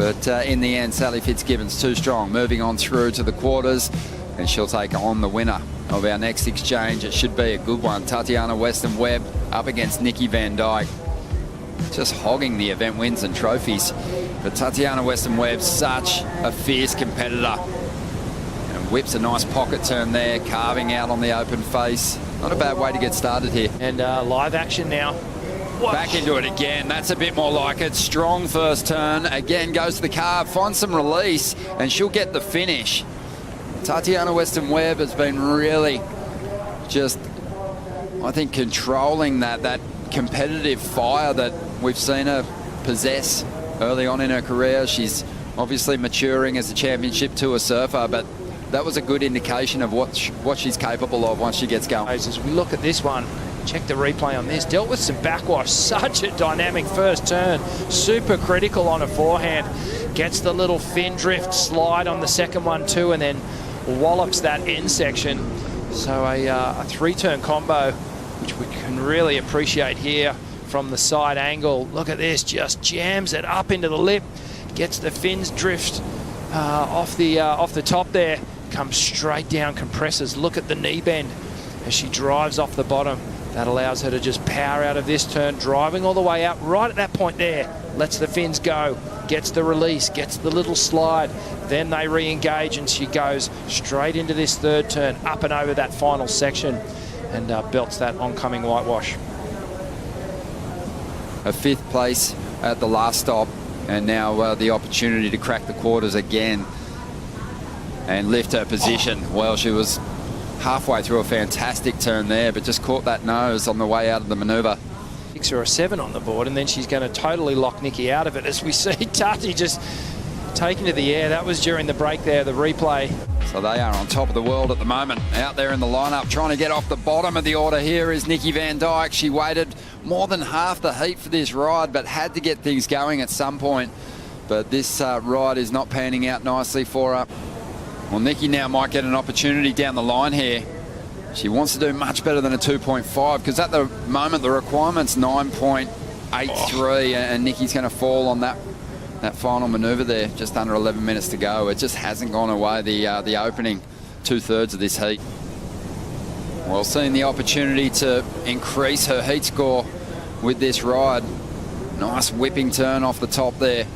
But in the end, Sally Fitzgibbon's too strong. Moving on through to the quarters, and she'll take on the winner of our next exchange. It should be a good one. Tatiana Weston-Webb up against Nikki Van Dijk. Just hogging the event wins and trophies. But Tatiana Weston-Webb, such a fierce competitor. And whips a nice pocket turn there, carving out on the open face. Not a bad way to get started here. And live action now. Whoa. Back into it again. That's a bit more like it. Strong first turn. Again, goes to the carve, finds some release, and she'll get the finish. Tatiana Weston-Webb has been really just, I think, controlling that competitive fire that we've seen her possess early on in her career. She's obviously maturing as a championship tour surfer, but that was a good indication of what she's capable of once she gets going. As we look at this one, check the replay on this. Dealt with some backwash. Such a dynamic first turn. Super critical on her forehand. Gets the little fin drift slide on the second one too, and then wallops that end section. So a three-turn combo, which we can really appreciate here from the side angle. Look at this, just jams it up into the lip, gets the fins drift off the top there, comes straight down, compresses. Look at the knee bend as she drives off the bottom. That allows her to just power out of this turn, driving all the way out right at that point there. Lets the fins go, gets the release, gets the little slide. Then they re-engage and she goes straight into this third turn, up and over that final section, and belts that oncoming whitewash. A fifth place at the last stop, and now the opportunity to crack the quarters again and lift her position. Well, she was halfway through a fantastic turn there, but just caught that nose on the way out of the manoeuvre. 6 or a 7 on the board, and then she's going to totally lock Nikki out of it, as we see Tati just taken to the air. That was during the break there, the replay. So they are on top of the world at the moment. Out there in the lineup, trying to get off the bottom of the order here is Nikki Van Dijk. She waited more than half the heat for this ride, but had to get things going at some point. But this ride is not panning out nicely for her. Well, Nikki now might get an opportunity down the line here. She wants to do much better than a 2.5, because at the moment the requirement's 9.83, and Nikki's going to fall on that final manoeuvre there, just under 11 minutes to go. It just hasn't gone away, the opening two-thirds of this heat. Well, seeing the opportunity to increase her heat score with this ride. Nice whipping turn off the top there.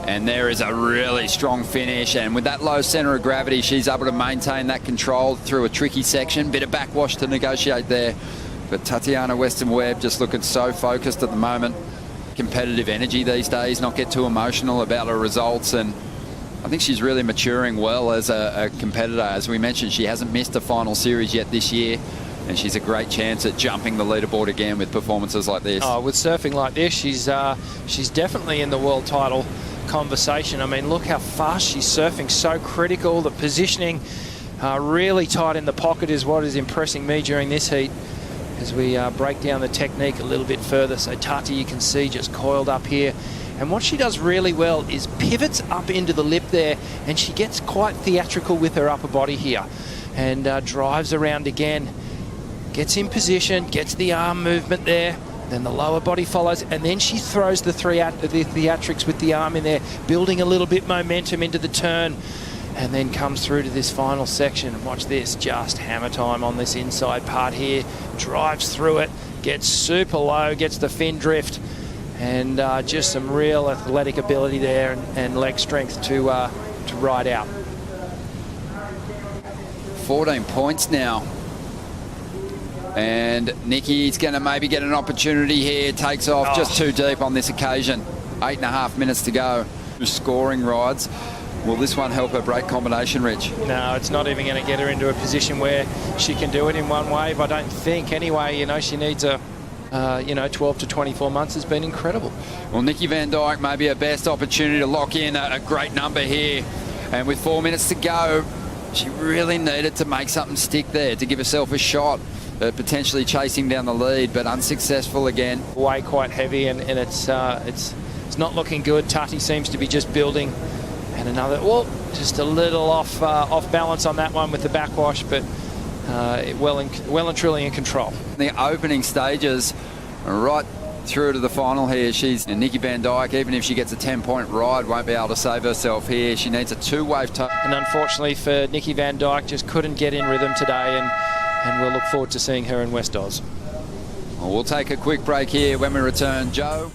And there is a really strong finish, and with that low centre of gravity, she's able to maintain that control through a tricky section. Bit of backwash to negotiate there, but Tatiana Weston-Webb just looking so focused at the moment. Competitive energy these days, not get too emotional about her results, and I think she's really maturing well as a competitor. As we mentioned, she hasn't missed a final series yet this year, and she's a great chance at jumping the leaderboard again with performances like this. Oh, with surfing like this, she's definitely in the world title conversation. I mean, look how fast she's surfing, so critical. The positioning really tight in the pocket is what is impressing me during this heat, as we break down the technique a little bit further. So Tati, you can see, just coiled up here, and what she does really well is pivots up into the lip there, and she gets quite theatrical with her upper body here, and drives around again, gets in position, gets the arm movement there. Then the lower body follows, and then she throws the theatrics with the arm in there, building a little bit momentum into the turn, and then comes through to this final section. And watch this, just hammer time on this inside part here. Drives through it, gets super low, gets the fin drift, and just some real athletic ability there, and leg strength to ride out. 14 points now. And Nikki's going to maybe get an opportunity here. Takes off just too deep on this occasion. 8.5 minutes to go. Scoring rides. Will this one help her break combination, Rich? No, it's not even going to get her into a position where she can do it in one wave, I don't think. Anyway, you know, she needs a 12 to 24 months has been incredible. Well, Nikki Van Dijk, maybe her best opportunity to lock in a great number here. And with 4 minutes to go, she really needed to make something stick there to give herself a shot. Potentially chasing down the lead, but unsuccessful again. Way quite heavy, and it's not looking good. Tati seems to be just building, and another, well, just a little off balance on that one with the backwash, but well and truly in control. The opening stages, right through to the final here. And Nikki Van Dijk, even if she gets a 10-point ride, won't be able to save herself here. She needs a 2-wave toe. And unfortunately for Nikki Van Dijk, just couldn't get in rhythm today, and we'll look forward to seeing her in West Oz. Well, we'll take a quick break here. When we return, Joe.